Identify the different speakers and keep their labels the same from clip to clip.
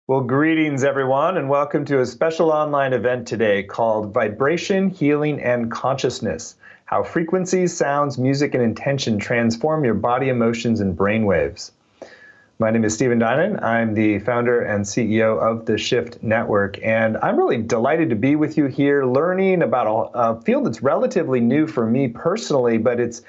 Speaker 1: Well, greetings, everyone, and welcome to a special online event today called Vibration, Healing, and Consciousness: How Frequencies, Sounds, Music, and Intention Transform Your Body, Emotions, and Brainwaves. My name is Stephen Dinan. I'm the founder and CEO of the Shift Network, and I'm really delighted to be with you here learning about a field that's relatively new for me personally, but it's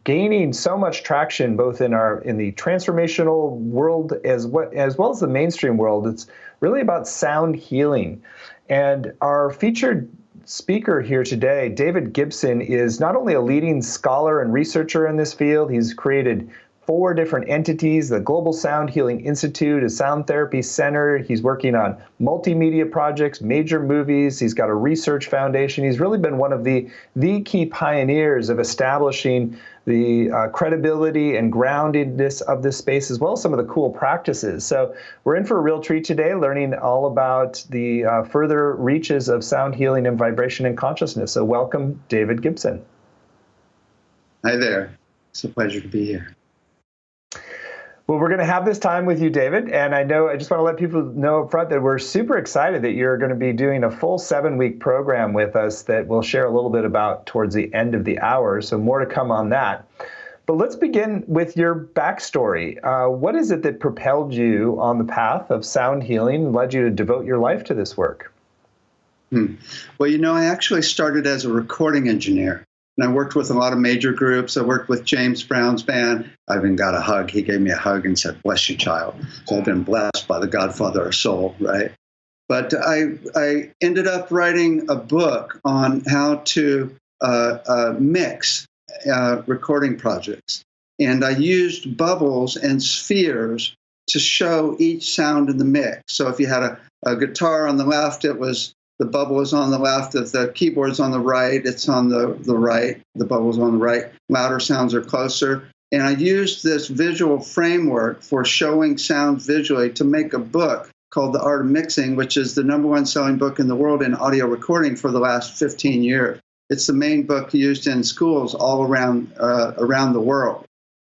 Speaker 1: gaining so much traction both in the transformational world as well as the mainstream world. It's really about sound healing. And our featured speaker here today, David Gibson, is not only a leading scholar and researcher in this field. He's created 4 different entities: the Global Sound Healing Institute, a sound therapy center. He's working on multimedia projects, major movies. He's got a research foundation. He's really been one of the key pioneers of establishing the credibility and groundedness of this space, as well as some of the cool practices. So we're in for a real treat today, learning all about the further reaches of sound healing and vibration and consciousness. So welcome, David Gibson.
Speaker 2: Hi there. It's a pleasure to be here.
Speaker 1: Well, we're going to have this time with you, David, and I just want to let people know up front that we're super excited that you're going to be doing a full 7-week program with us that we'll share a little bit about towards the end of the hour, so more to come on that. But let's begin with your backstory. What is it that propelled you on the path of sound healing and led you to devote your life to this work?
Speaker 2: Well, I actually started as a recording engineer. And I worked with a lot of major groups. I worked with James Brown's band. I even got a hug. He gave me a hug and said, "Bless you, child." So I've been blessed by the Godfather of Soul, right? But I ended up writing a book on how to mix recording projects. And I used bubbles and spheres to show each sound in the mix. So if you had a guitar on the left, the bubble is on the left. If the keyboard's on the right, it's on the right. The bubble's on the right. Louder sounds are closer. And I used this visual framework for showing sound visually to make a book called The Art of Mixing, which is the #1 selling book in the world in audio recording for the last 15 years. It's the main book used in schools all around the world.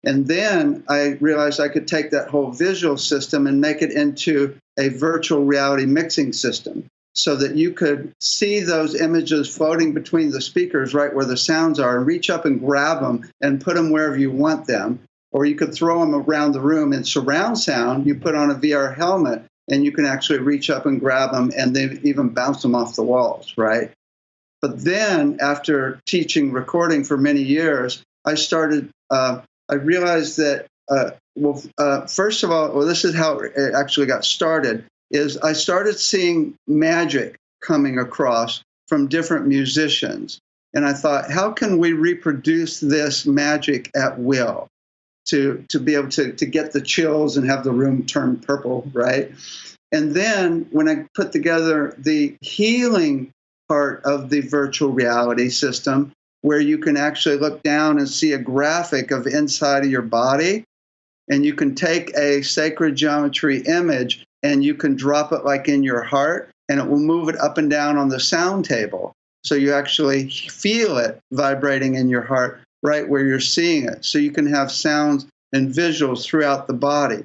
Speaker 2: And then I realized I could take that whole visual system and make it into a virtual reality mixing system, so that you could see those images floating between the speakers right where the sounds are, and reach up and grab them and put them wherever you want them. Or you could throw them around the room. In surround sound, you put on a VR helmet and you can actually reach up and grab them, and they even bounce them off the walls, right? But then after teaching recording for many years, I realized that, first of all, this is how it actually got started, is I started seeing magic coming across from different musicians. And I thought, how can we reproduce this magic at will to be able to get the chills and have the room turn purple, right? And then when I put together the healing part of the virtual reality system, where you can actually look down and see a graphic of inside of your body, and you can take a sacred geometry image and you can drop it like in your heart, and it will move it up and down on the sound table. So you actually feel it vibrating in your heart right where you're seeing it. So you can have sounds and visuals throughout the body.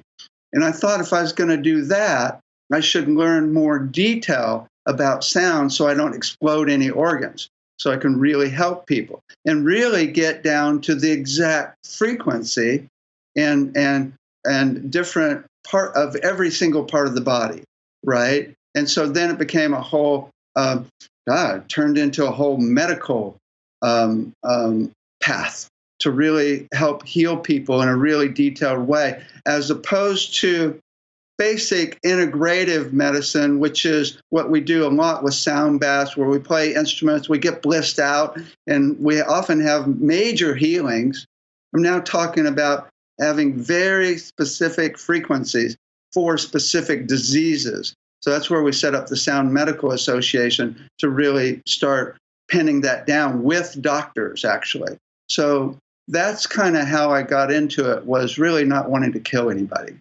Speaker 2: And I thought if I was going to do that, I should learn more detail about sound so I don't explode any organs, so I can really help people and really get down to the exact frequency and different part of every single part of the body, right? And so then it became a whole, turned into a whole medical path to really help heal people in a really detailed way, as opposed to basic integrative medicine, which is what we do a lot with sound baths, where we play instruments, we get blissed out, and we often have major healings. I'm now talking about having very specific frequencies for specific diseases. So that's where we set up the Sound Medical Association to really start pinning that down with doctors, actually. So that's kind of how I got into it, was really not wanting to kill anybody.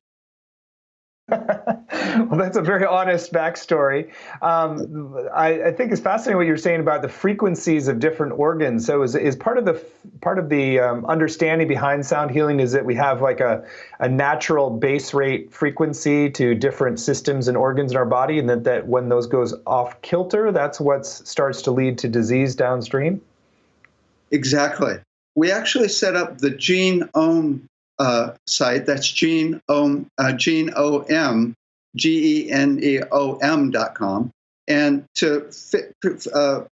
Speaker 1: Well, that's a very honest backstory. I think it's fascinating what you're saying about the frequencies of different organs. So, is part of the understanding behind sound healing is that we have like a natural base rate frequency to different systems and organs in our body, and that when those goes off kilter, that's what starts to lead to disease downstream.
Speaker 2: Exactly. We actually set up the Genome site. That's GeneOM.com, and to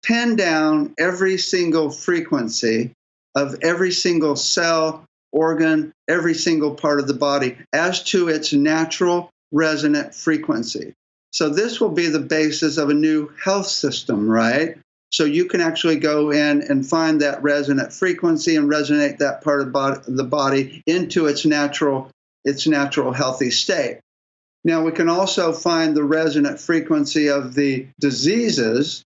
Speaker 2: pin down every single frequency of every single cell, organ, every single part of the body as to its natural resonant frequency. So this will be the basis of a new health system, right? So you can actually go in and find that resonant frequency and resonate that part of the body into its natural healthy state. Now we can also find the resonant frequency of the diseases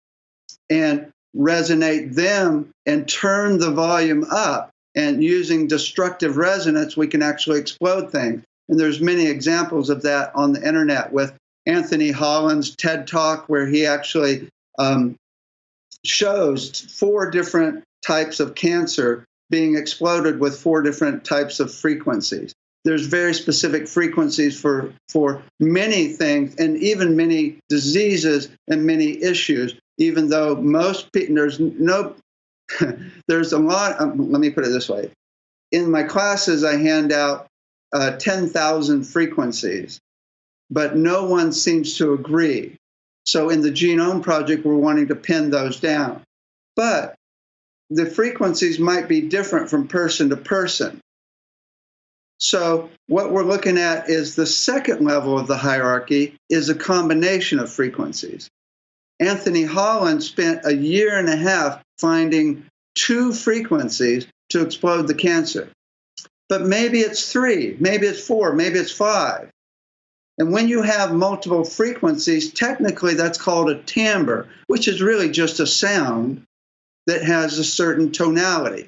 Speaker 2: and resonate them and turn the volume up. And using destructive resonance, we can actually explode things. And there's many examples of that on the internet with Anthony Holland's TED Talk, where he actually shows 4 different types of cancer being exploded with 4 different types of frequencies. There's very specific frequencies for many things, and even many diseases and many issues, even though most people, there's a lot, let me put it this way. In my classes, I hand out 10,000 frequencies, but no one seems to agree. So in the Genome Project, we're wanting to pin those down. But the frequencies might be different from person to person. So what we're looking at is the second level of the hierarchy is a combination of frequencies. Anthony Holland spent a year and a half finding 2 frequencies to explode the cancer. But maybe it's 3, maybe it's 4, maybe it's 5. And when you have multiple frequencies, technically that's called a timbre, which is really just a sound that has a certain tonality,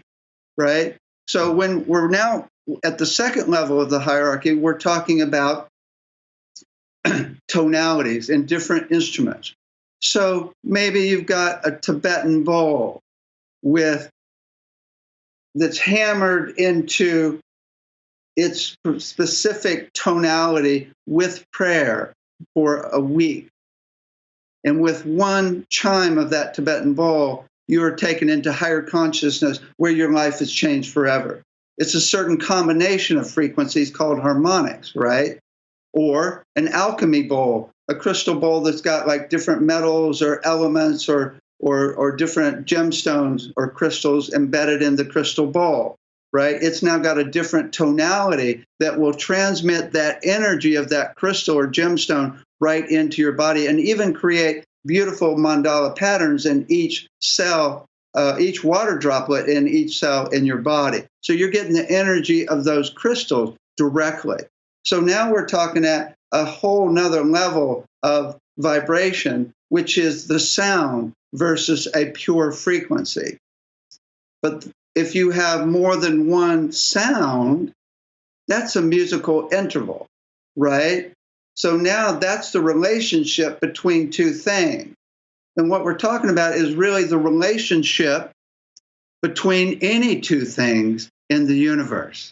Speaker 2: right? So when we're now at the second level of the hierarchy, we're talking about tonalities in different instruments. So maybe you've got a Tibetan bowl that's hammered into its specific tonality with prayer for a week. And with one chime of that Tibetan bowl, you are taken into higher consciousness where your life is changed forever. It's a certain combination of frequencies called harmonics, right? Or an alchemy bowl, a crystal bowl that's got like different metals or elements or different gemstones or crystals embedded in the crystal bowl, right? It's now got a different tonality that will transmit that energy of that crystal or gemstone right into your body and even create beautiful mandala patterns in each cell, each water droplet in each cell in your body. So you're getting the energy of those crystals directly. So now we're talking at a whole nother level of vibration, which is the sound versus a pure frequency. But if you have more than one sound, that's a musical interval, right? So now that's the relationship between 2 things. And what we're talking about is really the relationship between any 2 things in the universe.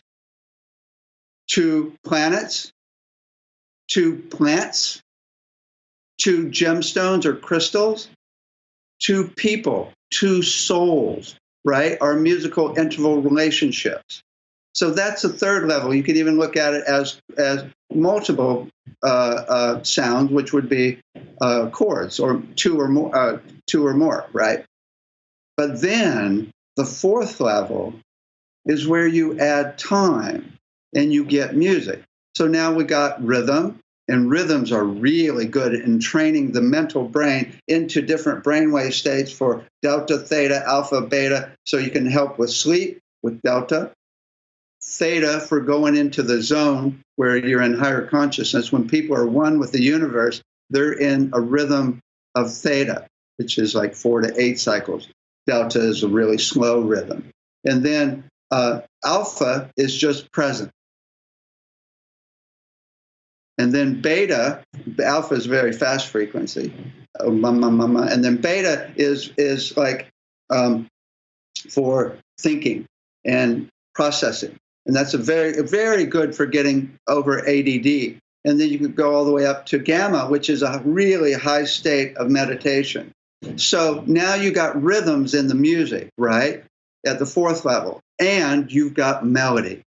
Speaker 2: 2 planets, 2 plants, 2 gemstones or crystals, 2 people, 2 souls, right? Our musical interval relationships. So that's the third level. You could even look at it as multiple sounds, which would be chords, or two or more, right? But then the fourth level is where you add time and you get music. So now we got rhythm, and rhythms are really good in training the mental brain into different brainwave states for delta, theta, alpha, beta, so you can help with sleep with delta. Theta for going into the zone where you're in higher consciousness. When people are one with the universe, they're in a rhythm of theta, which is like 4 to 8 cycles. Delta is a really slow rhythm. And then alpha is just present. And then beta, alpha is very fast frequency, and then beta is like for thinking and processing, and that's a very good for getting over ADD. And then you could go all the way up to gamma, which is a really high state of meditation. So now you got rhythms in the music, right, at the fourth level, and you've got melody.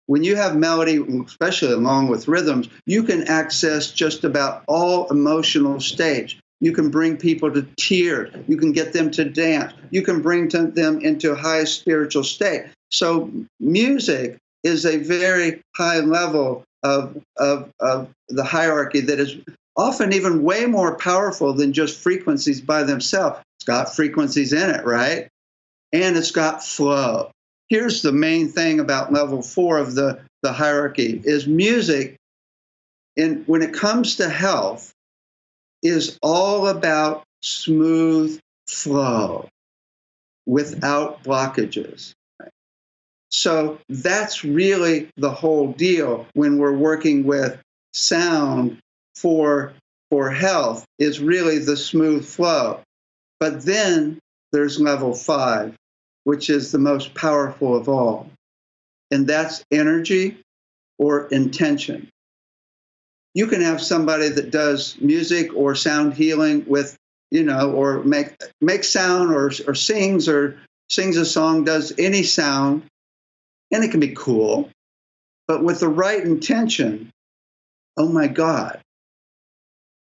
Speaker 2: When you have melody, especially along with rhythms, you can access just about all emotional states. You can bring people to tears. You can get them to dance. You can bring them into a high spiritual state. So music is a very high level of the hierarchy that is often even way more powerful than just frequencies by themselves. It's got frequencies in it, right? And it's got flow. Here's the main thing about level 4 of the hierarchy is music, when it comes to health, is all about smooth flow without blockages. So that's really the whole deal when we're working with sound for health, is really the smooth flow. But then there's level 5, which is the most powerful of all. And that's energy or intention. You can have somebody that does music or sound healing with, or make sound or sings a song, does any sound, and it can be cool. But with the right intention, oh my God,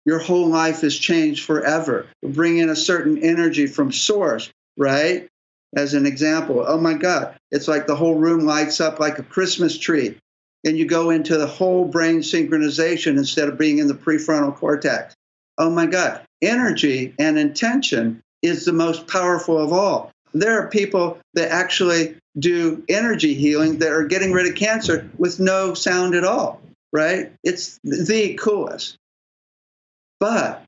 Speaker 2: your whole life is changed forever. Bring in a certain energy from source, right? As an example, oh my God, it's like the whole room lights up like a Christmas tree. And you go into the whole brain synchronization instead of being in the prefrontal cortex. Oh my God, energy and intention is the most powerful of all. There are people that actually do energy healing that are getting rid of cancer with no sound at all, right? It's the coolest. But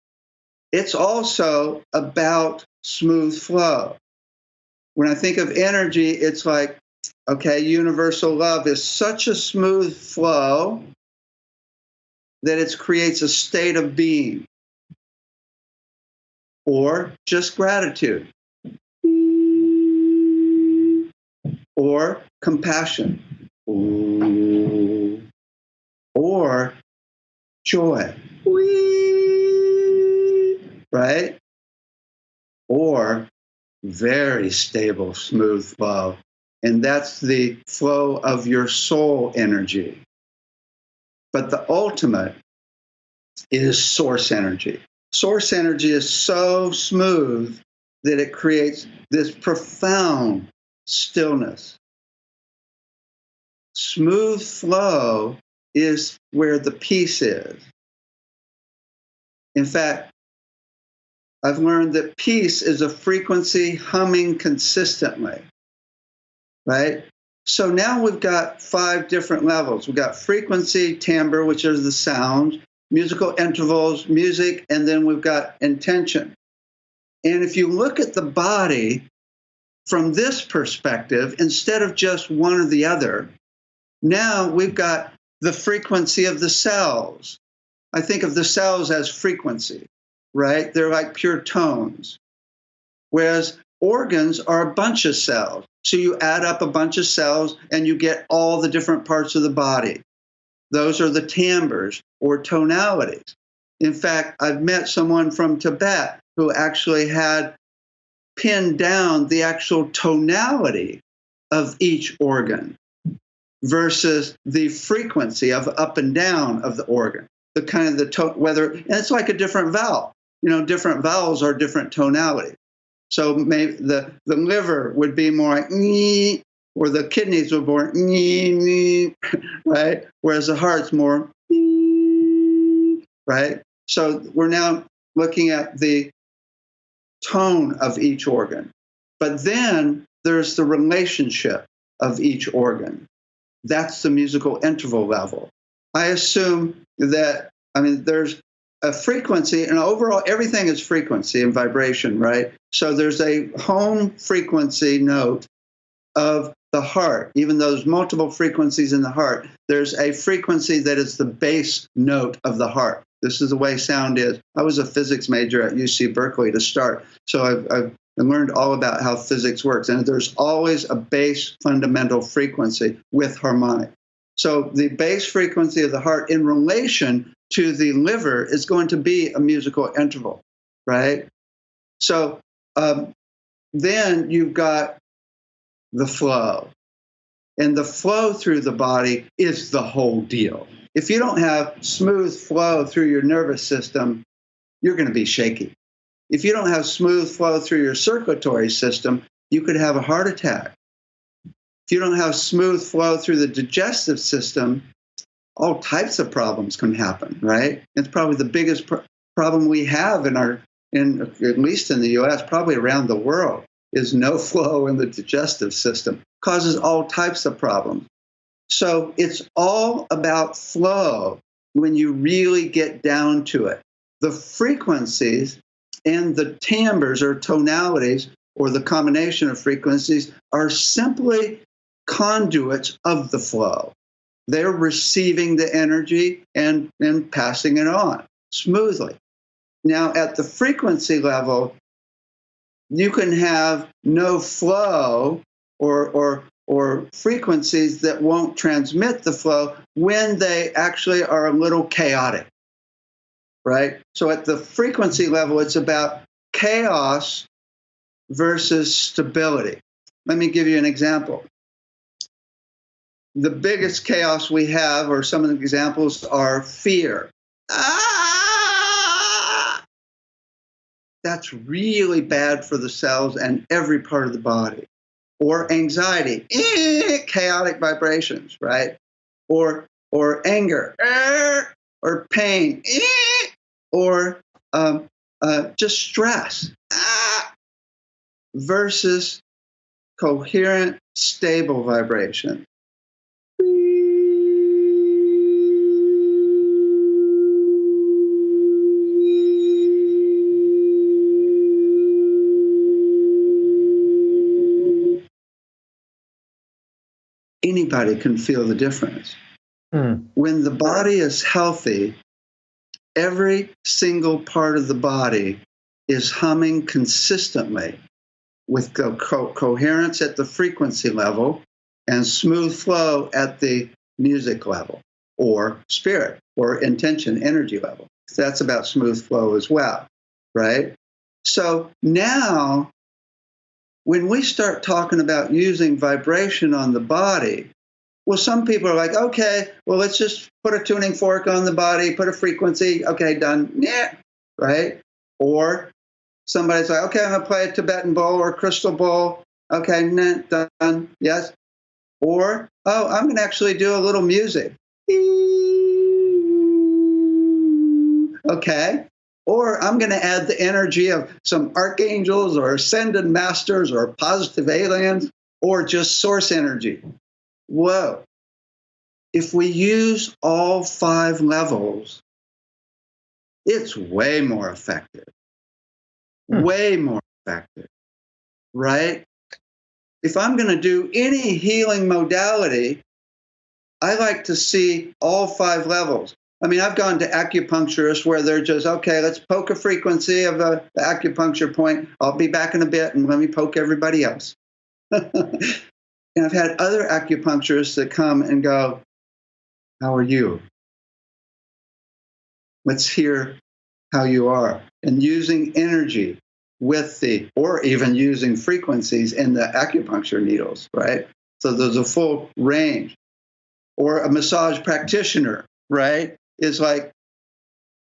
Speaker 2: it's also about smooth flow. When I think of energy, it's like, okay, universal love is such a smooth flow that it creates a state of being. Or just gratitude. Or compassion. Or joy. Right? Or very stable, smooth flow. And that's the flow of your soul energy. But the ultimate is source energy. Source energy is so smooth that it creates this profound stillness. Smooth flow is where the peace is. In fact, I've learned that peace is a frequency humming consistently, right? So now we've got 5 different levels. We've got frequency, timbre, which is the sound, musical intervals, music, and then we've got intention. And if you look at the body from this perspective, instead of just one or the other, now we've got the frequency of the cells. I think of the cells as frequency, right? They're like pure tones. Whereas organs are a bunch of cells. So you add up a bunch of cells and you get all the different parts of the body. Those are the timbres or tonalities. In fact, I've met someone from Tibet who actually had pinned down the actual tonality of each organ versus the frequency of up and down of the organ. The kind of and it's like a different vowel. Different vowels are different tonalities. So maybe the liver would be more like nee, or the kidneys would be more nee, right? Whereas the heart's more nee, right? So we're now looking at the tone of each organ. But then there's the relationship of each organ. That's the musical interval level. I assume that, there's a frequency, and overall everything is frequency and vibration, right? So there's a home frequency note of the heart, even though there's multiple frequencies in the heart, there's a frequency that is the base note of the heart. This is the way sound is. I was a physics major at UC Berkeley to start, so I've learned all about how physics works. And there's always a base fundamental frequency with harmonic. So the base frequency of the heart in relation to the liver is going to be a musical interval, right? So then you've got the flow. And the flow through the body is the whole deal. If you don't have smooth flow through your nervous system, you're going to be shaky. If you don't have smooth flow through your circulatory system, you could have a heart attack. If you don't have smooth flow through the digestive system, all types of problems can happen, right? It's probably the biggest problem we have at least in the US, probably around the world, is no flow in the digestive system. Causes all types of problems. So it's all about flow when you really get down to it. The frequencies and the timbres or tonalities, or the combination of frequencies, are simply conduits of the flow. They're receiving the energy and passing it on smoothly. Now, at the frequency level, you can have no flow or frequencies that won't transmit the flow when they actually are a little chaotic, right? So at the frequency level, it's about chaos versus stability. Let me give you an example. The biggest chaos we have, or some of the examples, are fear. That's really bad for the cells and every part of the body. Or anxiety, chaotic vibrations, right? Or anger, or pain, or just stress, versus coherent, stable vibration. Anybody can feel the difference. When the body is healthy, every single part of the body is humming consistently with coherence at the frequency level and smooth flow at the music level, or spirit, or intention, energy level. That's about smooth flow as well, right? So now, when we start talking about using vibration on the body, well, some people are like, okay, well, let's just put a tuning fork on the body, put a frequency, okay, done, yeah, right? Or somebody's like, okay, I'm going to play a Tibetan bowl or crystal bowl, okay, nah, done, yes. Or, oh, I'm going to actually do a little music. Okay. Or I'm going to add the energy of some archangels or ascended masters or positive aliens, or just source energy. Whoa. If we use all 5 levels, it's way more effective. Way more effective, right? If I'm going to do any healing modality, I like to see all 5 levels. I mean, I've gone to acupuncturists where they're just, okay, let's poke a frequency of the acupuncture point. I'll be back in a bit and let me poke everybody else. And I've had other acupuncturists that come and go, how are you? Let's hear how you are. And using energy with or even using frequencies in the acupuncture needles, right? So there's a full range. Or a massage practitioner, right? Is like,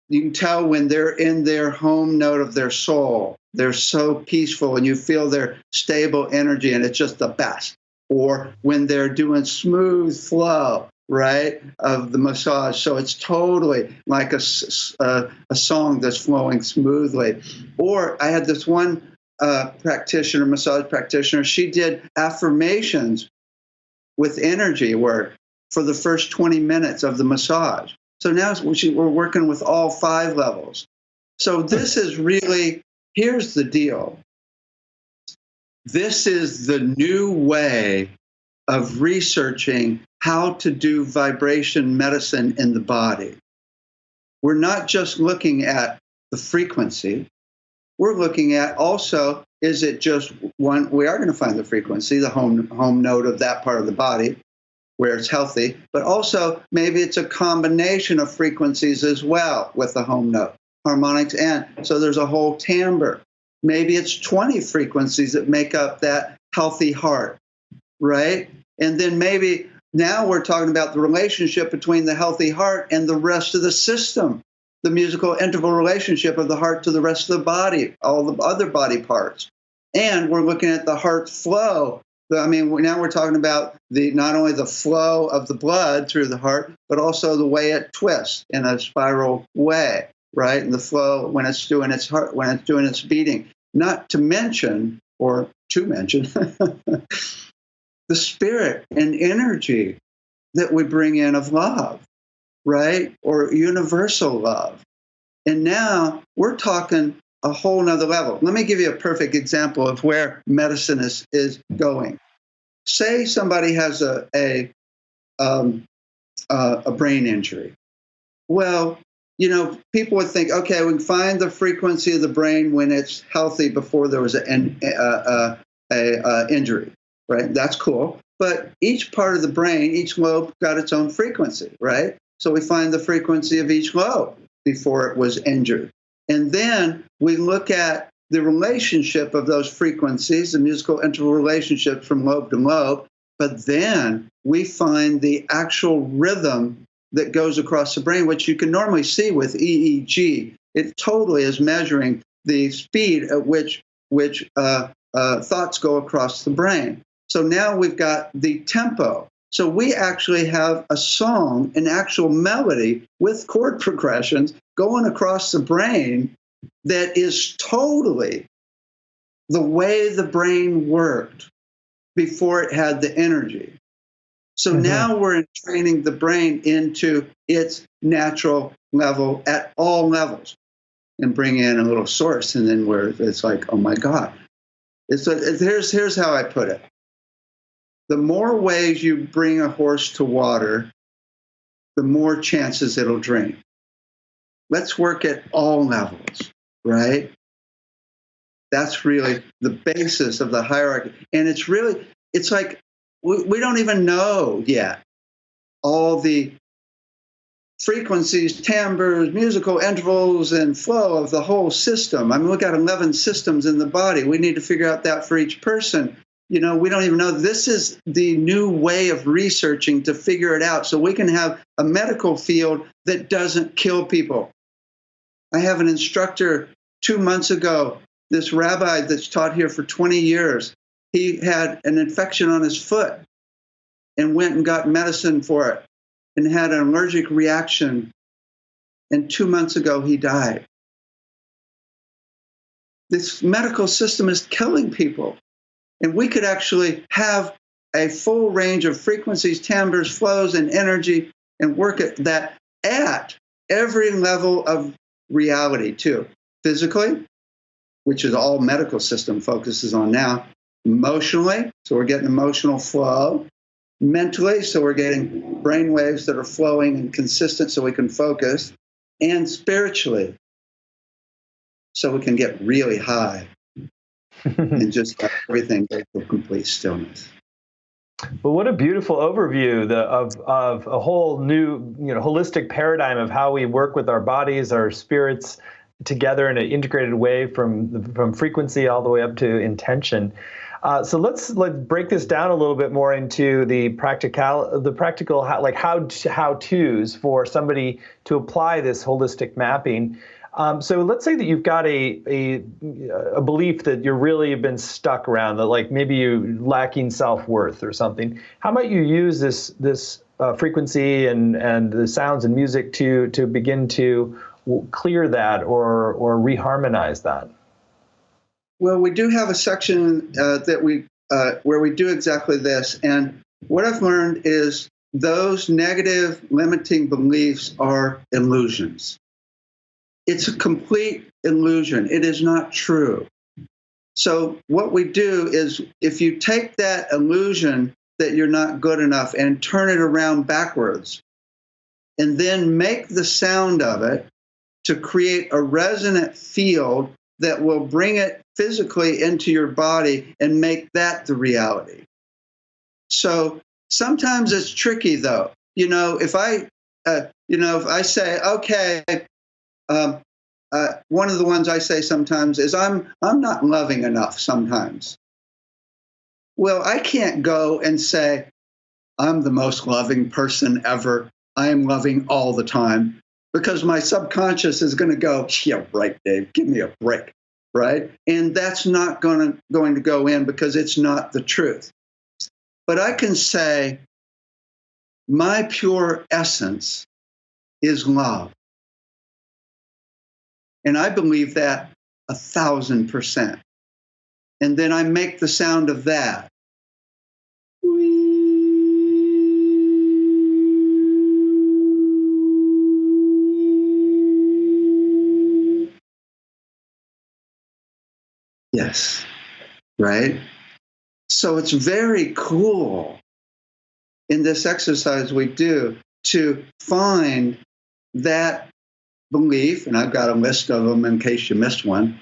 Speaker 2: you can tell when they're in their home note of their soul. They're so peaceful and you feel their stable energy and it's just the best. Or when they're doing smooth flow, right, of the massage. So it's totally like a song that's flowing smoothly. Or I had this one massage practitioner, she did affirmations with energy work for the first 20 minutes of the massage. So now we're working with all 5 levels. So this is really, here's the deal. This is the new way of researching how to do vibration medicine in the body. We're not just looking at the frequency. We're looking at also, is it just one? We are going to find the frequency, the home node of that part of the body where it's healthy, but also maybe it's a combination of frequencies as well with the home note, harmonics, and so there's a whole timbre. Maybe it's 20 frequencies that make up that healthy heart, right? And then maybe now we're talking about the relationship between the healthy heart and the rest of the system, the musical interval relationship of the heart to the rest of the body, all the other body parts. And we're looking at the heart flow. I mean, now we're talking about not only the flow of the blood through the heart, but also the way it twists in a spiral way, right? And the flow when it's doing its heart, when it's doing its beating. Not to mention, or to mention, the spirit and energy that we bring in of love, right? Or universal love. And now we're talking a whole nother level. Let me give you a perfect example of where medicine is going. Say somebody has a brain injury. Well, you know, people would think, okay, we can find the frequency of the brain when it's healthy before there was an injury, right? That's cool. But each part of the brain, each lobe got its own frequency, right? So we find the frequency of each lobe before it was injured. And then we look at the relationship of those frequencies, the musical interval relationships from lobe to lobe, but then we find the actual rhythm that goes across the brain, which you can normally see with EEG. It totally is measuring the speed at which thoughts go across the brain. So now we've got the tempo. So we actually have a song, an actual melody with chord progressions going across the brain that is totally the way the brain worked before it had the energy. So now we're training the brain into its natural level at all levels and bring in a little source. And then where it's like, oh my God. Here's how I put it. The more ways you bring a horse to water, the more chances it'll drink. Let's work at all levels, right? That's really the basis of the hierarchy. And it's like, we don't even know yet all the frequencies, timbres, musical intervals, and flow of the whole system. I mean, we've got 11 systems in the body. We need to figure out that for each person. You know, we don't even know. This is the new way of researching to figure it out so we can have a medical field that doesn't kill people. I have an instructor 2 months ago, this rabbi that's taught here for 20 years. He had an infection on his foot and went and got medicine for it and had an allergic reaction. And 2 months ago, he died. This medical system is killing people. And we could actually have a full range of frequencies, timbres, flows, and energy and work at that at every level of reality, too. Physically, which is all medical system focuses on now. Emotionally, so we're getting emotional flow. Mentally, so we're getting brain waves that are flowing and consistent so we can focus. And spiritually, so we can get really high and just have everything go for complete stillness.
Speaker 1: Well, what a beautiful overview of a whole new, holistic paradigm of how we work with our bodies, our spirits together in an integrated way from frequency all the way up to intention. So let's break this down a little bit more into the practical how-tos for somebody to apply this holistic mapping. So let's say that you've got a belief that you're really been stuck around, that like maybe you're lacking self-worth or something. How might you use this frequency and the sounds and music to begin to clear that or reharmonize that?
Speaker 2: Well, we do have a section where we do exactly this. And what I've learned is those negative limiting beliefs are illusions. It's a complete illusion. It is not true. So what we do is if you take that illusion that you're not good enough and turn it around backwards. And then make the sound of it to create a resonant field that will bring it physically into your body and make that the reality. So sometimes it's tricky, though. If I say, okay, one of the ones I say sometimes is I'm not loving enough sometimes. Well, I can't go and say I'm the most loving person ever. I am loving all the time, because my subconscious is going to go, yeah, right, Dave, give me a break, right? And that's not going to go in, because it's not the truth. But I can say my pure essence is love. And I believe that 1,000%. And then I make the sound of that. Yes, right? So it's very cool in this exercise we do to find that belief, and I've got a list of them in case you missed one.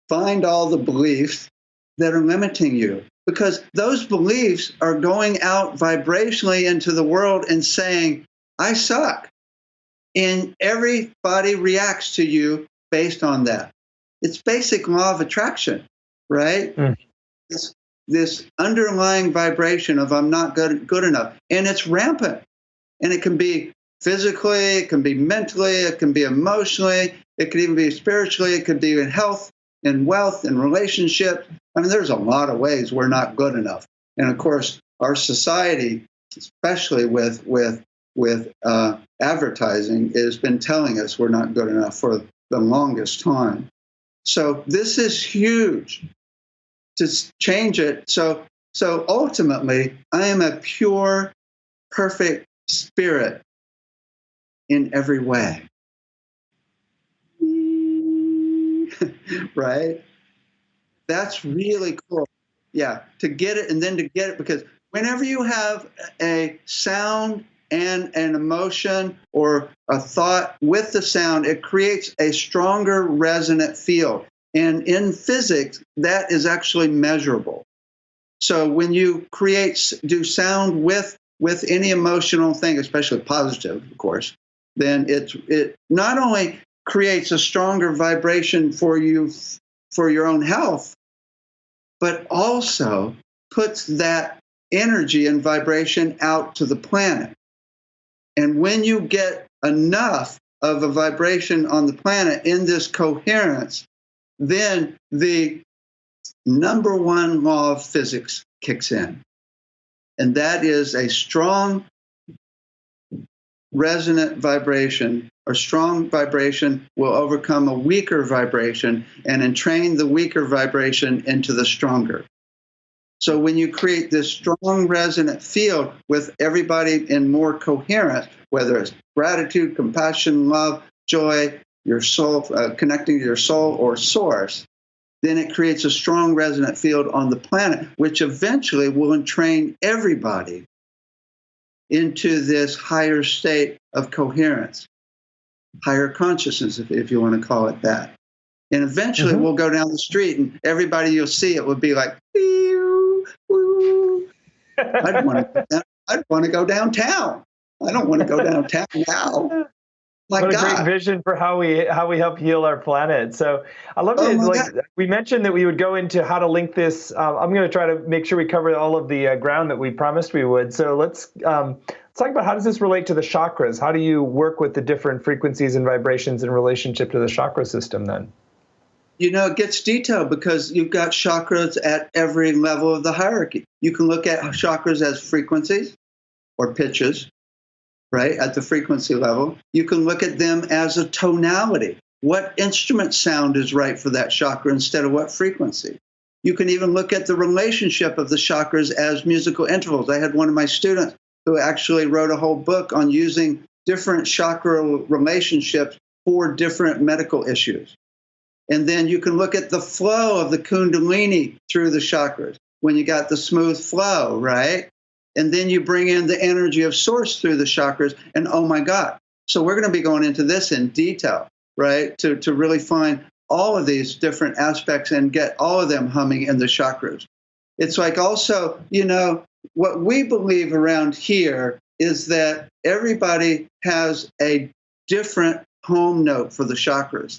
Speaker 2: Find all the beliefs that are limiting you, because those beliefs are going out vibrationally into the world and saying, I suck. And everybody reacts to you based on that. It's basic law of attraction, right? Mm. This underlying vibration of I'm not good enough. And it's rampant. And it can be physically, it can be mentally, it can be emotionally, it can even be spiritually, it could be in health and wealth and relationships. I mean, there's a lot of ways we're not good enough. And of course, our society, especially with advertising, has been telling us we're not good enough for the longest time. So this is huge to change it. So ultimately, I am a pure, perfect spirit in every way. Right? That's really cool. Yeah, to get it and then to get it, because whenever you have a sound and an emotion or a thought with the sound, it creates a stronger resonant field. And in physics, that is actually measurable. So when you do sound with any emotional thing, especially positive, of course, then it not only creates a stronger vibration for you for your own health, but also puts that energy and vibration out to the planet. And when you get enough of a vibration on the planet in this coherence, then the number one law of physics kicks in. And that is a strong resonant vibration, or strong vibration will overcome a weaker vibration and entrain the weaker vibration into the stronger. So when you create this strong resonant field with everybody in more coherence, whether it's gratitude, compassion, love, joy, your soul, connecting to your soul or source, then it creates a strong resonant field on the planet, which eventually will entrain everybody into this higher state of coherence, higher consciousness, if you want to call it that. And eventually we'll go down the street and everybody you'll see, it would be like, I'd want to go downtown. I don't want to go downtown now.
Speaker 1: What a great vision for how we help heal our planet. So I love it. We mentioned that we would go into how to link this. I'm going to try to make sure we cover all of the ground that we promised we would. So let's talk about, how does this relate to the chakras? How do you work with the different frequencies and vibrations in relationship to the chakra system then?
Speaker 2: It gets detailed because you've got chakras at every level of the hierarchy. You can look at chakras as frequencies or pitches, right, at the frequency level. You can look at them as a tonality. What instrument sound is right for that chakra instead of what frequency? You can even look at the relationship of the chakras as musical intervals. I had one of my students who actually wrote a whole book on using different chakra relationships for different medical issues. And then you can look at the flow of the kundalini through the chakras. when you got the smooth flow, right? And then you bring in the energy of source through the chakras, and oh my God. So we're going to be going into this in detail, right? To really find all of these different aspects and get all of them humming in the chakras. It's like also, what we believe around here is that everybody has a different home note for the chakras.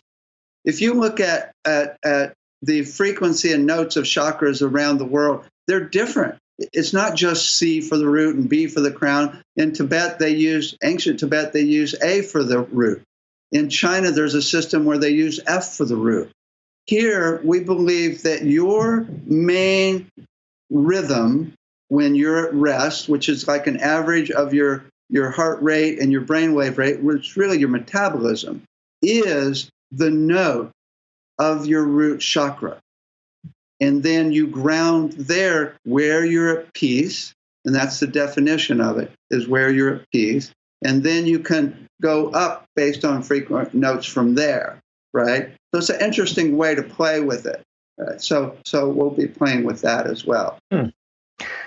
Speaker 2: If you look at the frequency and notes of chakras around the world, they're different. It's not just C for the root and B for the crown. In Tibet, ancient Tibet, they use A for the root. In China, there's a system where they use F for the root. Here, we believe that your main rhythm when you're at rest, which is like an average of your heart rate and your brainwave rate, which is really your metabolism, is the note of your root chakra. And then you ground there where you're at peace, and that's the definition of it, is where you're at peace. And then you can go up based on frequent notes from there, right? So it's an interesting way to play with it. So we'll be playing with that as well.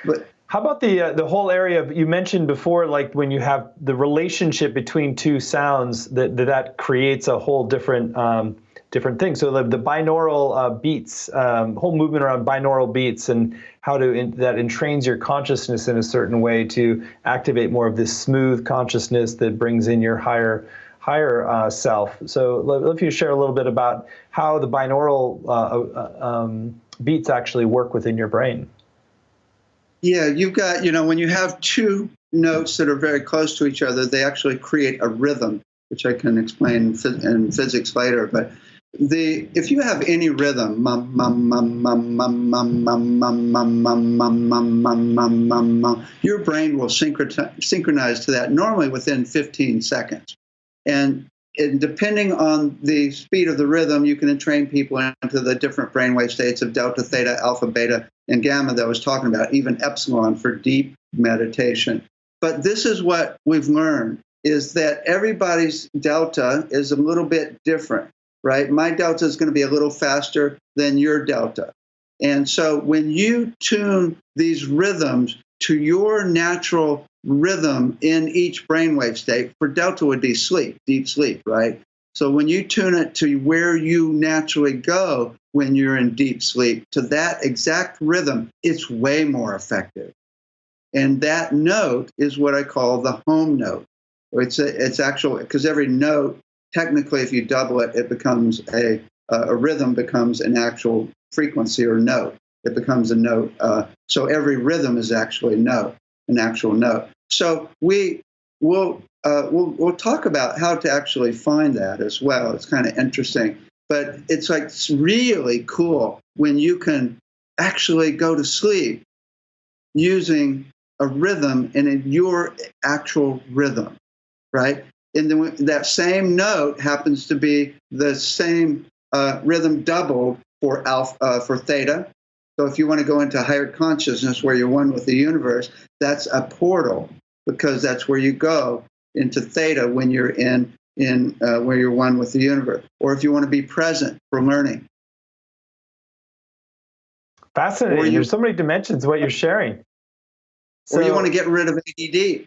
Speaker 2: But
Speaker 1: how about the whole area of, you mentioned before, like when you have the relationship between two sounds, that creates a whole different thing. So the binaural beats, whole movement around binaural beats, and how that entrains your consciousness in a certain way to activate more of this smooth consciousness that brings in your higher self. So if you share a little bit about how the binaural beats actually work within your brain.
Speaker 2: Yeah, you've got, when you have two notes that are very close to each other, they actually create a rhythm, which I can explain in physics later. But if you have any rhythm, mum, mum, mum, mum, mum, mum, mum, mum, mum, mum, mum, mum, mum, mum, mum, mum, your brain will synchronize to that normally within 15 seconds. And depending on the speed of the rhythm, you can train people into the different brainwave states of delta, theta, alpha, beta, and gamma that I was talking about, even epsilon for deep meditation. But this is what we've learned, is that everybody's delta is a little bit different, right? My delta is going to be a little faster than your delta. And so when you tune these rhythms to your natural rhythm in each brainwave state, for delta would be sleep, deep sleep, right? So when you tune it to where you naturally go when you're in deep sleep, to that exact rhythm, it's way more effective. And that note is what I call the home note. It's actual, because every note, technically, if you double it, it becomes a rhythm becomes an actual frequency or note. It becomes a note. So every rhythm is actually an actual note. So we'll talk about how to actually find that as well. It's kind of interesting, but it's really cool when you can actually go to sleep using a rhythm and in your actual rhythm, right? And then that same note happens to be the same rhythm doubled for alpha, for theta. So if you want to go into higher consciousness where you're one with the universe, that's a portal, because that's where you go into theta when you're in where you're one with the universe. Or if you want to be present for learning.
Speaker 1: Fascinating. There's so many dimensions of what you're sharing.
Speaker 2: Or you want to get rid of ADD.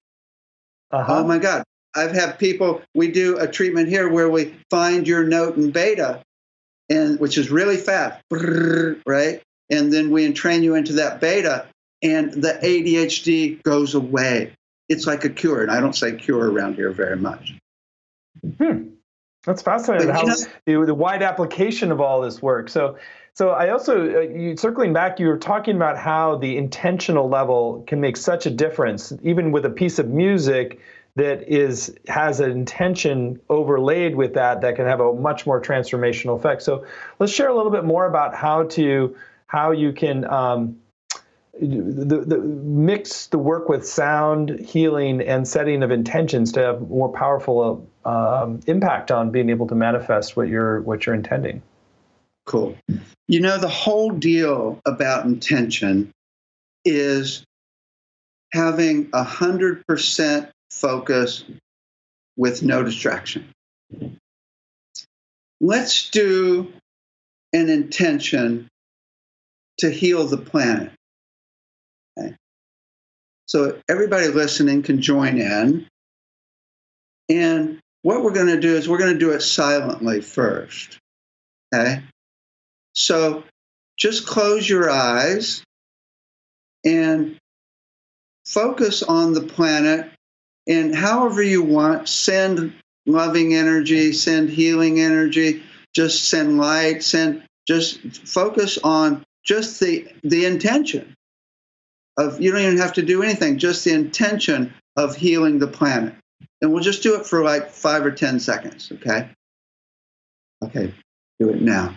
Speaker 2: Oh my God. I've had people, we do a treatment here where we find your note in beta, which is really fast, right? And then we entrain you into that beta, and the ADHD goes away. It's like a cure, and I don't say cure around here very much.
Speaker 1: That's fascinating. How the wide application of all this work. So I also, circling back, you were talking about how the intentional level can make such a difference, even with a piece of music that has an intention overlaid with that can have a much more transformational effect. So let's share a little bit more about how you can mix the work with sound, healing, and setting of intentions to have more powerful impact on being able to manifest what you're intending.
Speaker 2: Cool. The whole deal about intention is having 100% focus with no distraction. Let's do an intention to heal the planet. Okay? So everybody listening can join in. And what we're going to do is we're going to do it silently first. Okay? So just close your eyes and focus on the planet in however you want. Send loving energy, send healing energy, just send light, just focus on just the intention of, you don't even have to do anything, just the intention of healing the planet. And we'll just do it for like 5 or 10 seconds, okay? Okay, do it now.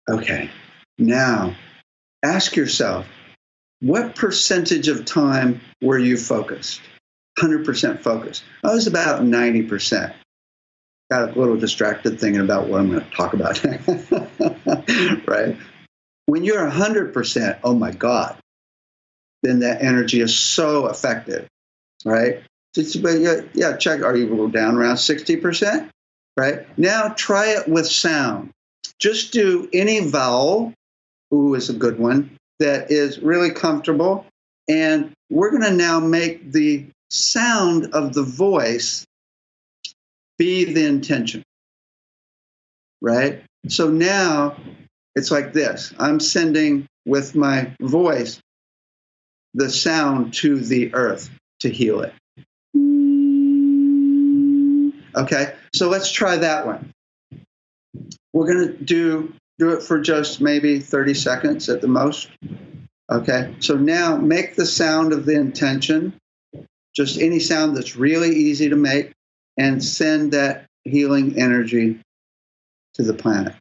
Speaker 2: Okay, now ask yourself, what percentage of time were you focused? 100% focused. I was about 90%. Got a little distracted thinking about what I'm going to talk about. Right? When you're 100%, oh my God, then that energy is so effective, right? Yeah, check. Are you down around 60%? Right? Now try it with sound. Just do any vowel, ooh is a good one, that is really comfortable. And we're going to now make the sound of the voice be the intention, right? So now it's like this. I'm sending with my voice the sound to the earth to heal it. Okay, so let's try that one. We're going to do it for just maybe 30 seconds at the most. Okay, so now make the sound of the intention, just any sound that's really easy to make, and send that healing energy to the planet.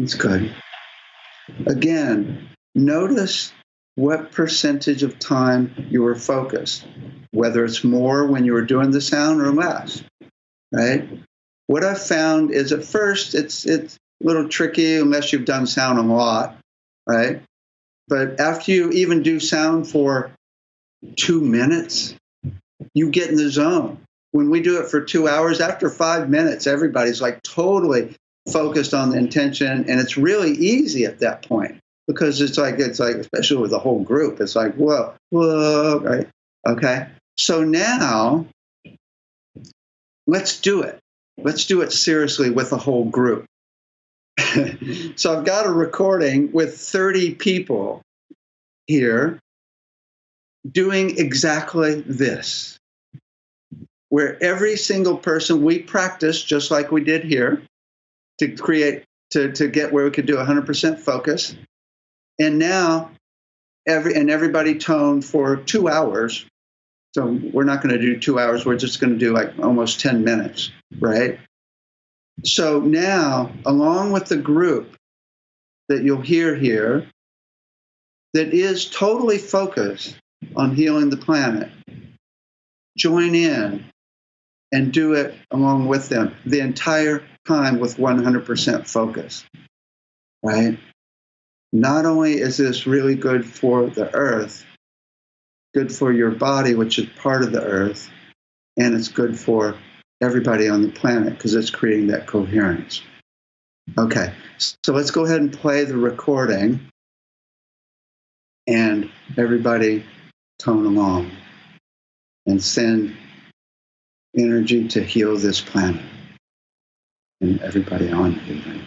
Speaker 2: It's good. Again, notice what percentage of time you were focused, whether it's more when you were doing the sound or less, right? What I found is at first it's a little tricky unless you've done sound a lot, right? But after you even do sound for 2 minutes, you get in the zone. When we do it for 2 hours, after 5 minutes, everybody's like totally focused on the intention, and it's really easy at that point because it's like especially with the whole group, it's like whoa, right? Okay, so now let's do it. Let's do it seriously with the whole group. So I've got a recording with 30 people here doing exactly this, where every single person, we practice just like we did here to create, to get where we could do 100% focus. And now everybody toned for 2 hours. So we're not going to do 2 hours. We're just going to do like almost 10 minutes, right? So now, along with the group that you'll hear here, that is totally focused on healing the planet, join in and do it along with them the entire time with 100% focus, right? Not only is this really good for the earth, good for your body, which is part of the earth, and it's good for everybody on the planet because it's creating that coherence. Okay, so let's go ahead and play the recording and everybody tone along and send energy to heal this planet and everybody on it.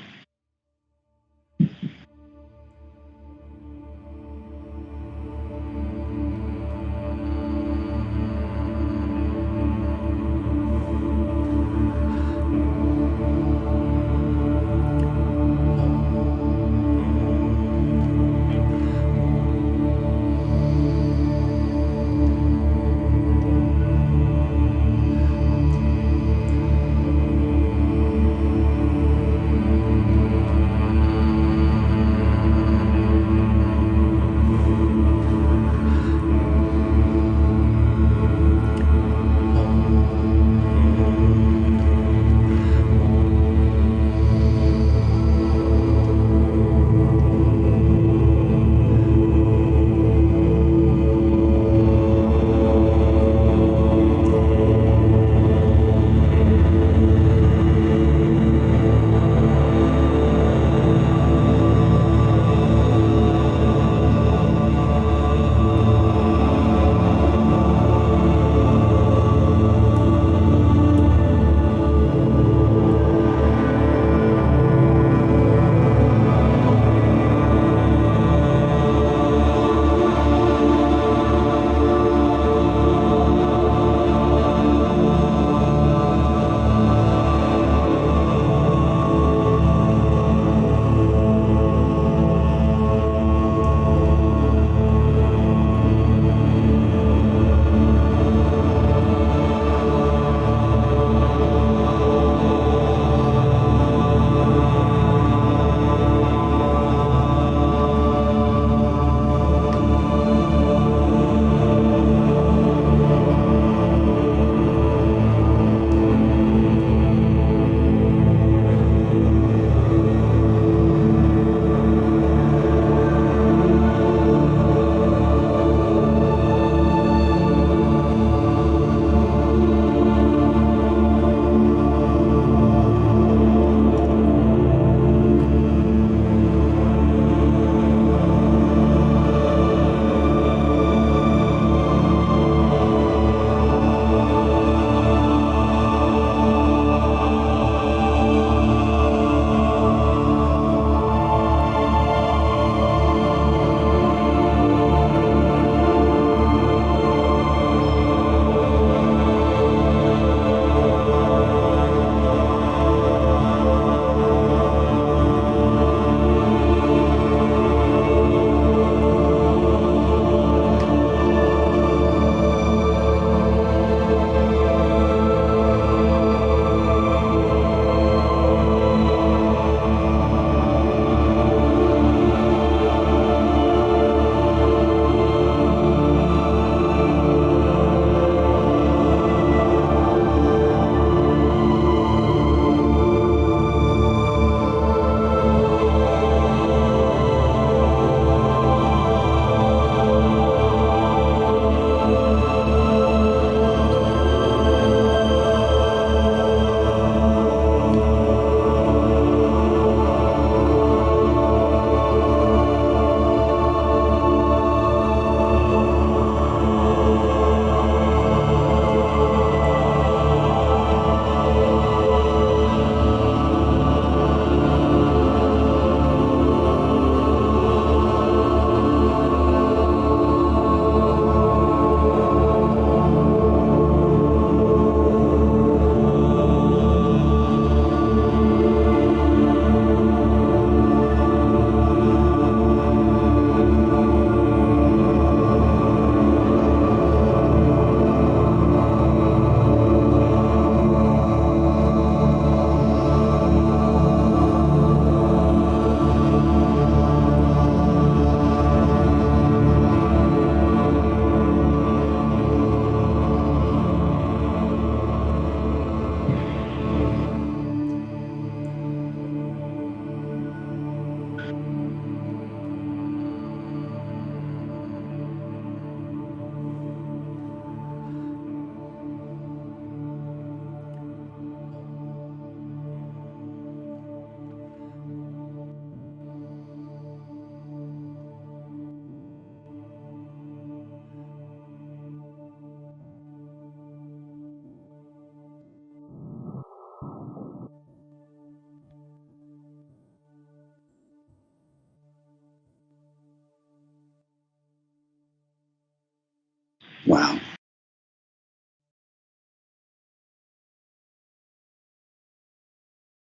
Speaker 2: Wow.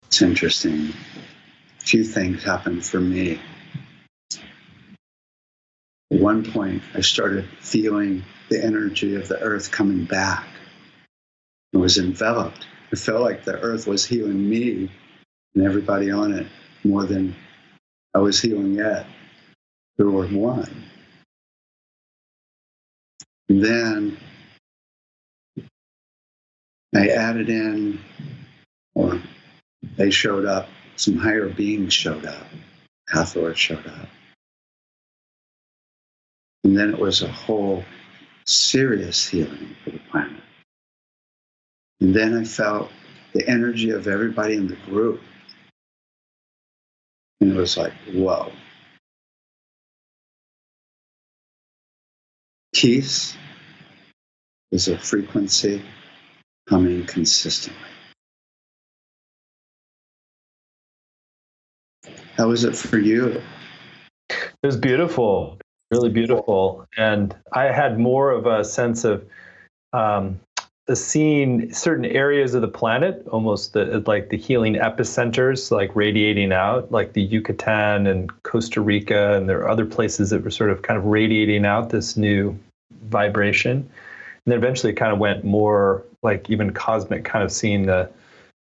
Speaker 2: It's interesting. A few things happened for me. At one point, I started feeling the energy of the earth coming back. I was enveloped. It felt like the earth was healing me and everybody on it more than I was healing it. We were one. And then I added in, or they showed up, some higher beings showed up, Hathor showed up. And then it was a whole serious healing for the planet. And then I felt the energy of everybody in the group. And it was like, whoa. Peace is a frequency humming consistently. How was it for you?
Speaker 1: It was beautiful, really beautiful. And I had more of a sense of seeing certain areas of the planet, almost like the healing epicenters, like radiating out, like the Yucatan and Costa Rica. And there are other places that were sort of kind of radiating out this new vibration. And then eventually it kind of went more like even cosmic, kind of seeing the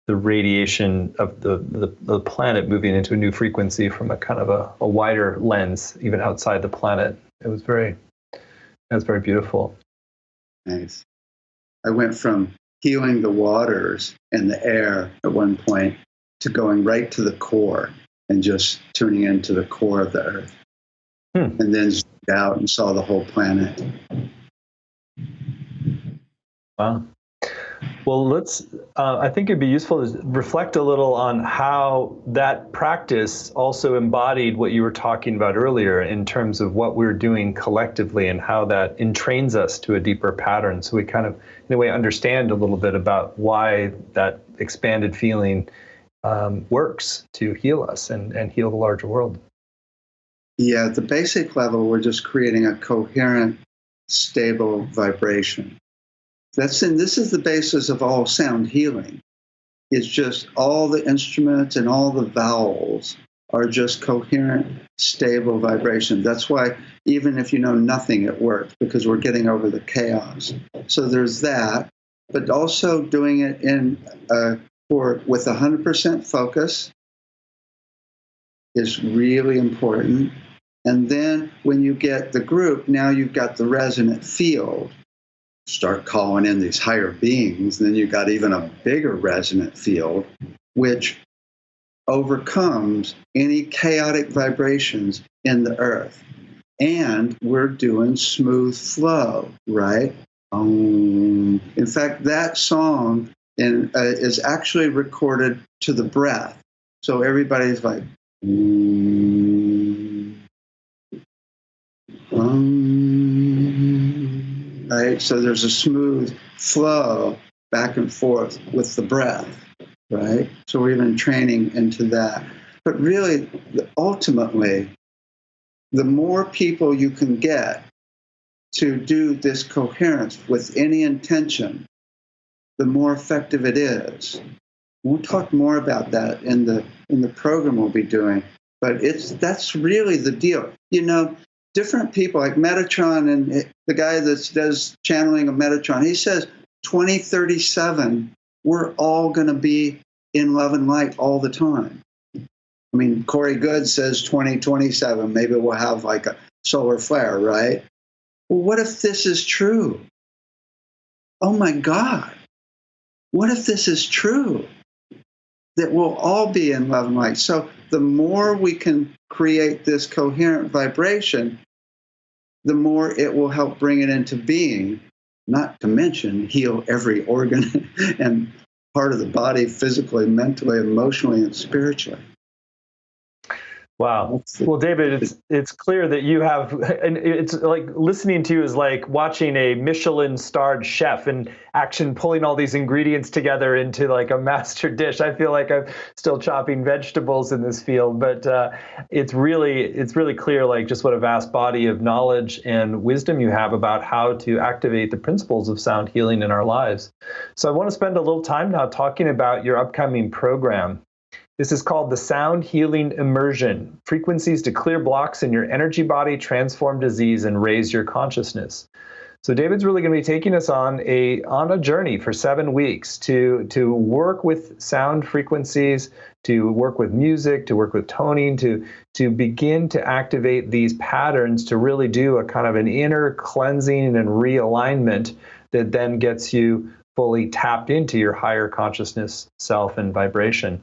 Speaker 1: radiation of the planet moving into a new frequency from a kind of a wider lens, even outside the planet. It was very beautiful.
Speaker 2: Nice. I went from healing the waters and the air at one point to going right to the core and just tuning into the core of the earth. And then zoomed out and saw the whole planet.
Speaker 1: Wow. Well, I think it'd be useful to reflect a little on how that practice also embodied what you were talking about earlier in terms of what we're doing collectively and how that entrains us to a deeper pattern. So we kind of, in a way, understand a little bit about why that expanded feeling works to heal us and heal the larger world.
Speaker 2: Yeah, at the basic level, we're just creating a coherent, stable vibration. This is the basis of all sound healing. It's just all the instruments and all the vowels are just coherent, stable vibration. That's why even if you know nothing, it works, because we're getting over the chaos. So there's that, but also doing it with 100% focus is really important. And then when you get the group, now you've got the resonant field. Start calling in these higher beings, and then you've got even a bigger resonant field, which overcomes any chaotic vibrations in the earth. And we're doing smooth flow, right? In fact, that song is actually recorded to the breath. So everybody's like, right? So there's a smooth flow back and forth with the breath, right? So we're even training into that. But really, ultimately, the more people you can get to do this coherence with any intention, the more effective it is. We'll talk more about that in the program we'll be doing. But that's really the deal. You know, different people like Metatron, and the guy that does channeling of Metatron, he says 2037, we're all going to be in love and light all the time. I mean, Corey Good says 2027, maybe we'll have like a solar flare, right? Well, what if this is true? Oh my God. What if this is true? That we'll all be in love and light. So the more we can create this coherent vibration, the more it will help bring it into being, not to mention heal every organ and part of the body physically, mentally, emotionally, and spiritually.
Speaker 1: Wow. Well, David, it's clear that you have, and it's like listening to you is like watching a Michelin-starred chef in action, pulling all these ingredients together into like a master dish. I feel like I'm still chopping vegetables in this field, but it's really clear, like just what a vast body of knowledge and wisdom you have about how to activate the principles of sound healing in our lives. So I want to spend a little time now talking about your upcoming program. This is called the Sound Healing Immersion, frequencies to clear blocks in your energy body, transform disease, and raise your consciousness. So David's really going to be taking us on a journey for 7 weeks to work with sound frequencies, to work with music, to work with toning, to begin to activate these patterns to really do a kind of an inner cleansing and realignment that then gets you fully tapped into your higher consciousness, self, and vibration.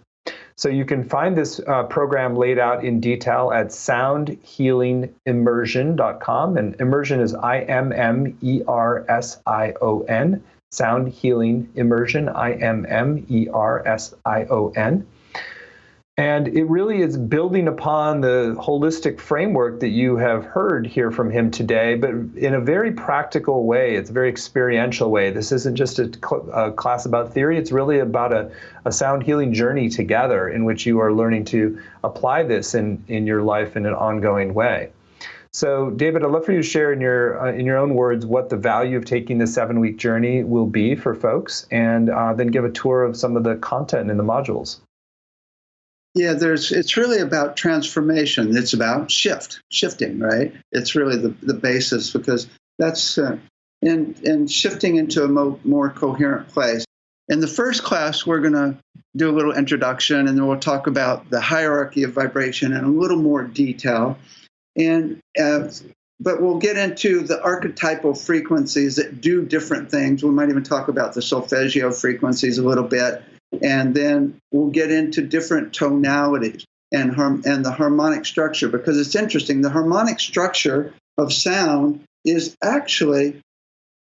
Speaker 1: So you can find this program laid out in detail at soundhealingimmersion.com. And immersion is IMMERSION, Sound Healing Immersion, IMMERSION. And it really is building upon the holistic framework that you have heard here from him today, but in a very practical way. It's a very experiential way. This isn't just a class about theory. It's really about a sound healing journey together in which you are learning to apply this in your life in an ongoing way. So, David, I'd love for you to share in your own words what the value of taking this 7-week journey will be for folks, and then give a tour of some of the content in the modules.
Speaker 2: Yeah, it's really about transformation. It's about shifting, right? It's really the basis, because that's in shifting into a more coherent place. In the first class, we're going to do a little introduction, and then we'll talk about the hierarchy of vibration in a little more detail. But we'll get into the archetypal frequencies that do different things. We might even talk about the solfeggio frequencies a little bit. And then we'll get into different tonalities and the harmonic structure, because it's interesting. The harmonic structure of sound is actually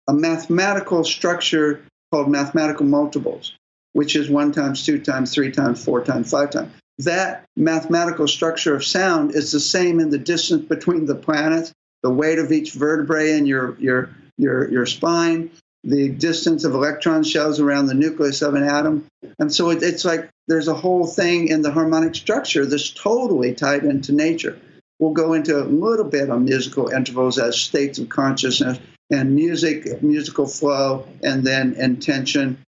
Speaker 2: a mathematical structure called mathematical multiples, which is 1 times 2 times 3 times 4 times 5 times. That mathematical structure of sound is the same in the distance between the planets, the weight of each vertebrae in your spine, the distance of electron shells around the nucleus of an atom. And so it's like there's a whole thing in the harmonic structure that's totally tied into nature. We'll go into a little bit on musical intervals as states of consciousness and musical flow, and then intention.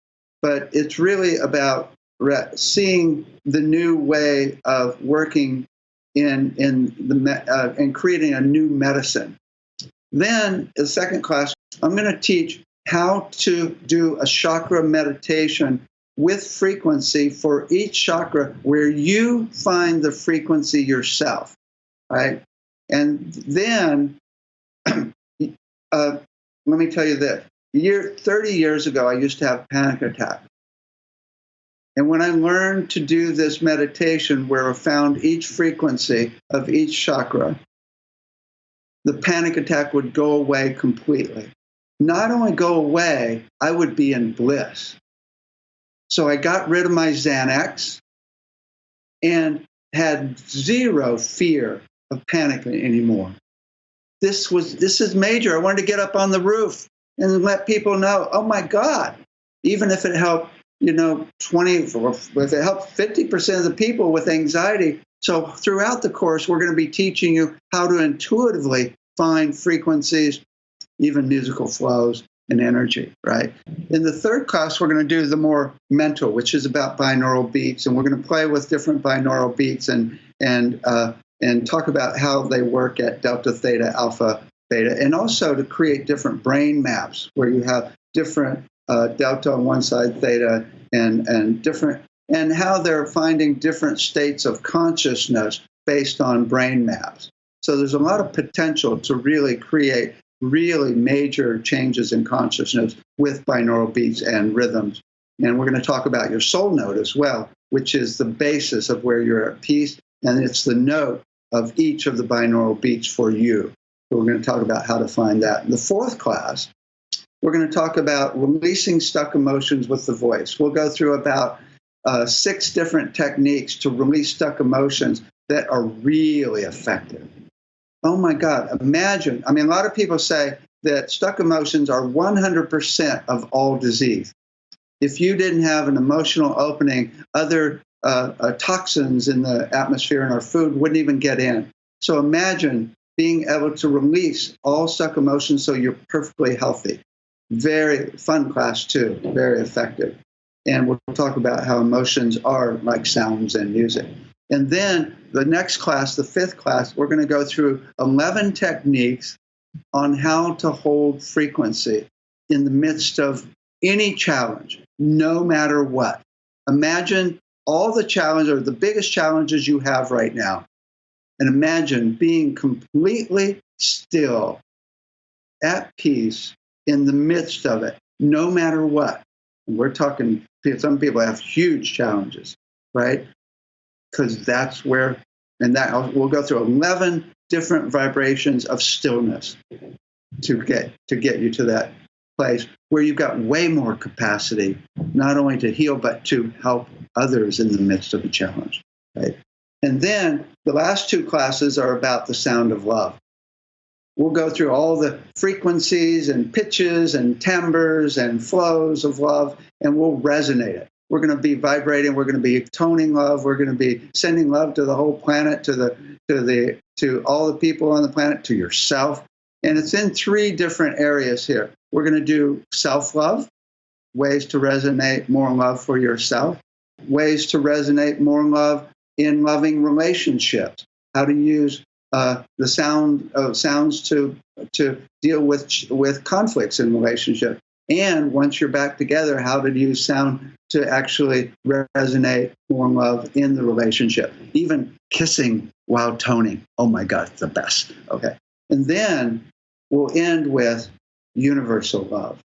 Speaker 2: But it's really about seeing the new way of working in creating a new medicine. Then the second class, I'm going to teach how to do a chakra meditation with frequency for each chakra, where you find the frequency yourself, right? And then, let me tell you this. 30 years ago, I used to have a panic attack. And when I learned to do this meditation where I found each frequency of each chakra, the panic attack would go away completely. Not only go away, I would be in bliss. So I got rid of my Xanax and had zero fear of panicking anymore. This is major. I wanted to get up on the roof and let people know, oh my God, even if it helped, 20, if it helped 50% of the people with anxiety. So throughout the course, we're going to be teaching you how to intuitively find frequencies, even musical flows and energy, right? In the third class, we're going to do the more mental, which is about binaural beats, and we're going to play with different binaural beats and talk about how they work at delta, theta, alpha, beta, and also to create different brain maps where you have different delta on one side, theta, and different, and how they're finding different states of consciousness based on brain maps. So there's a lot of potential to really create really major changes in consciousness with binaural beats and rhythms. And we're going to talk about your soul note as well, which is the basis of where you're at peace, and it's the note of each of the binaural beats for you. So we're going to talk about how to find that. In the fourth class, we're going to talk about releasing stuck emotions with the voice. We'll go through about 6 different techniques to release stuck emotions that are really effective. Oh my God, imagine. I mean, a lot of people say that stuck emotions are 100% of all disease. If you didn't have an emotional opening, other toxins in the atmosphere and our food wouldn't even get in. So imagine being able to release all stuck emotions so you're perfectly healthy. Very fun class too, very effective. And we'll talk about how emotions are like sounds and music. And then the next class, the fifth class, we're going to go through 11 techniques on how to hold frequency in the midst of any challenge, no matter what. Imagine all the challenges, or the biggest challenges you have right now, and imagine being completely still, at peace, in the midst of it, no matter what. And we're talking, some people have huge challenges, right? Because that's where, and that we'll go through 11 different vibrations of stillness to get you to that place where you've got way more capacity, not only to heal, but to help others in the midst of a challenge, right? And then the last two classes are about the sound of love. We'll go through all the frequencies and pitches and timbres and flows of love, and we'll resonate it. We're going to be vibrating. We're going to be toning love. We're going to be sending love to the whole planet, to all the people on the planet, to yourself. And it's in three different areas here. We're going to do self-love, ways to resonate more love for yourself, ways to resonate more love in loving relationships, how to use the sounds to deal with conflicts in relationships. And once you're back together, how to use sound to actually resonate more love in the relationship. Even kissing while toning. Oh my God, it's the best. Okay. And then we'll end with universal love.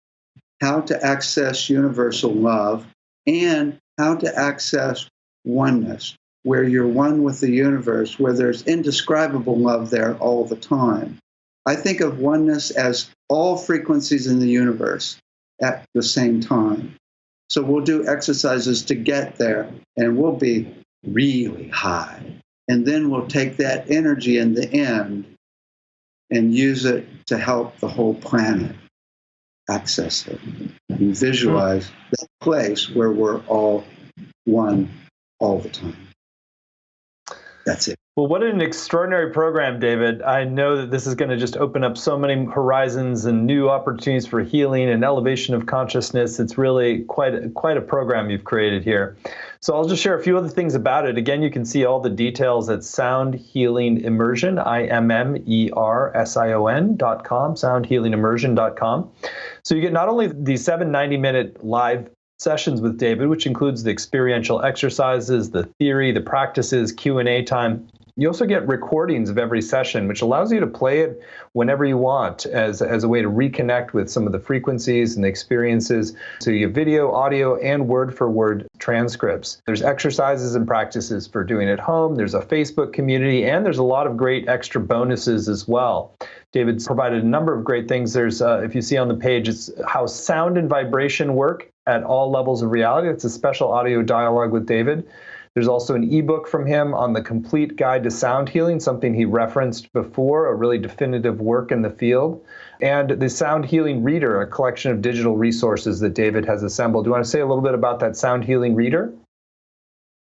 Speaker 2: How to access universal love and how to access oneness, where you're one with the universe, where there's indescribable love there all the time. I think of oneness as all frequencies in the universe at the same time. So we'll do exercises to get there, and we'll be really high. And then we'll take that energy in the end and use it to help the whole planet access it and visualize that place where we're all one all the time. That's it.
Speaker 1: Well, what an extraordinary program, David. I know that this is going to just open up so many horizons and new opportunities for healing and elevation of consciousness. It's really quite a program you've created here. So I'll just share a few other things about it. Again, you can see all the details at Sound Healing Immersion, IMMERSION.com, soundhealingimmersion.com. So you get not only these 7 90-minute live sessions with David, which includes the experiential exercises, the theory, the practices, Q&A time. You also get recordings of every session, which allows you to play it whenever you want as a way to reconnect with some of the frequencies and the experiences. So you have video, audio, and word-for-word transcripts. There's exercises and practices for doing at home. There's a Facebook community, and there's a lot of great extra bonuses as well. David's provided a number of great things. There's, if you see on the page, it's how sound and vibration work at all levels of reality. It's a special audio dialogue with David. There's also an ebook from him on the complete guide to sound healing, something he referenced before, a really definitive work in the field. And the Sound Healing Reader, a collection of digital resources that David has assembled. Do you want to say a little bit about that Sound Healing Reader?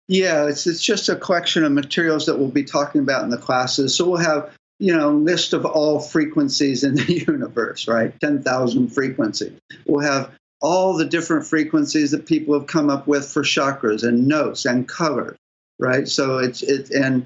Speaker 2: Yeah, it's just a collection of materials that we'll be talking about in the classes. So we'll have, list of all frequencies in the universe, right? 10,000 frequencies. We'll have all the different frequencies that people have come up with for chakras and notes and colors, right? So it's and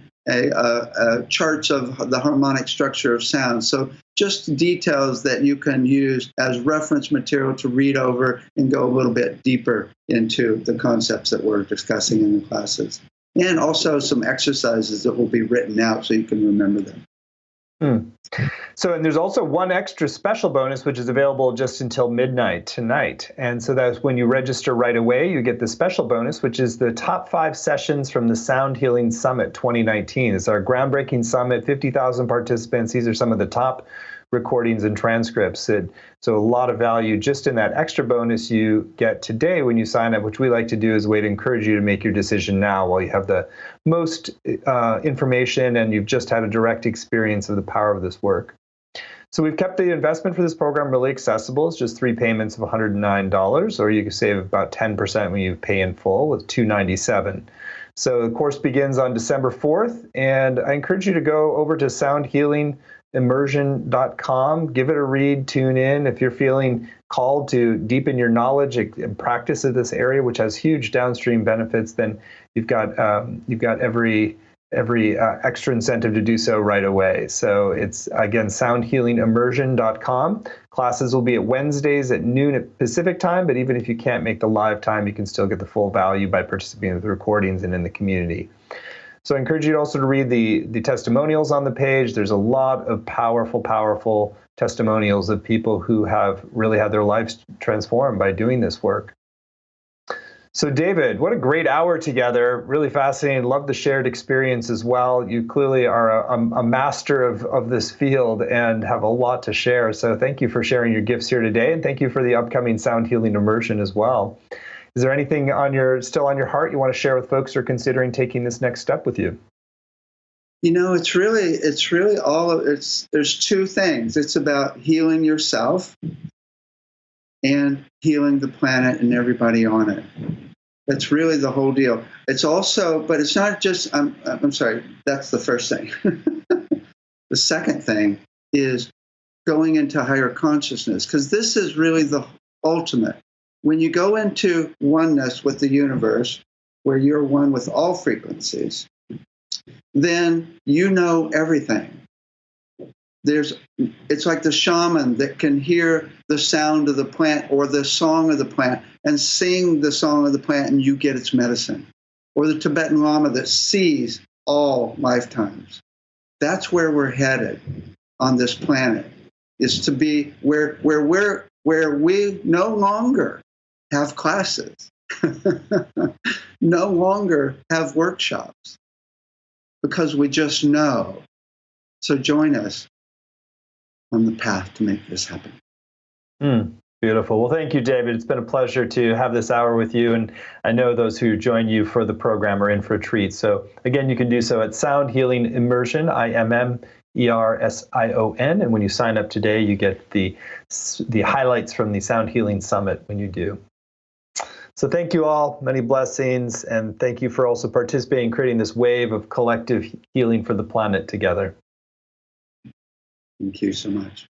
Speaker 2: charts of the harmonic structure of sound. So just details that you can use as reference material to read over and go a little bit deeper into the concepts that we're discussing in the classes. And also some exercises that will be written out so you can remember them.
Speaker 1: So, and there's also one extra special bonus, which is available just until midnight tonight. And so that's when you register right away, you get the special bonus, which is the top 5 sessions from the Sound Healing Summit 2019. It's our groundbreaking summit, 50,000 participants. These are some of the top recordings and transcripts. So a lot of value just in that extra bonus you get today when you sign up, which we like to do as a way to encourage you to make your decision now while you have the most information and you've just had a direct experience of the power of this work. So we've kept the investment for this program really accessible. It's just 3 payments of $109, or you can save about 10% when you pay in full with $297. So the course begins on December 4th, and I encourage you to go over to soundhealingimmersion.com, give it a read, tune in. If you're feeling called to deepen your knowledge and practice of this area, which has huge downstream benefits, then you've got every extra incentive to do so right away. So it's, again, soundhealingimmersion.com. Classes will be at Wednesdays at noon at Pacific time, but even if you can't make the live time, you can still get the full value by participating with the recordings and in the community. So I encourage you also to read the testimonials on the page. There's a lot of powerful testimonials of people who have really had their lives transformed by doing this work. So David, what a great hour together. Really fascinating. Love the shared experience as well. You clearly are a master of this field and have a lot to share. So thank you for sharing your gifts here today. And thank you for the upcoming Sound Healing Immersion as well. Is there anything still on your heart you want to share with folks who are considering taking this next step with you?
Speaker 2: You know, it's really there's two things. It's about healing yourself and healing the planet and everybody on it. That's really the whole deal. It's also, but it's not just, I'm sorry, that's the first thing. The second thing is going into higher consciousness, because this is really the ultimate. When you go into oneness with the universe, where you're one with all frequencies, then you know everything. It's like the shaman that can hear the sound of the plant or the song of the plant and sing the song of the plant and you get its medicine. Or the Tibetan Lama that sees all lifetimes. That's where we're headed on this planet, is to be where we no longer have classes, no longer have workshops, because we just know. So join us on the path to make this happen.
Speaker 1: Beautiful. Well, thank you, David. It's been a pleasure to have this hour with you. And I know those who join you for the program are in for a treat. So again, you can do so at Sound Healing Immersion, IMMERSION. And when you sign up today, you get the highlights from the Sound Healing Summit when you do. So thank you all. Many blessings. And thank you for also participating in creating this wave of collective healing for the planet together.
Speaker 2: Thank you so much.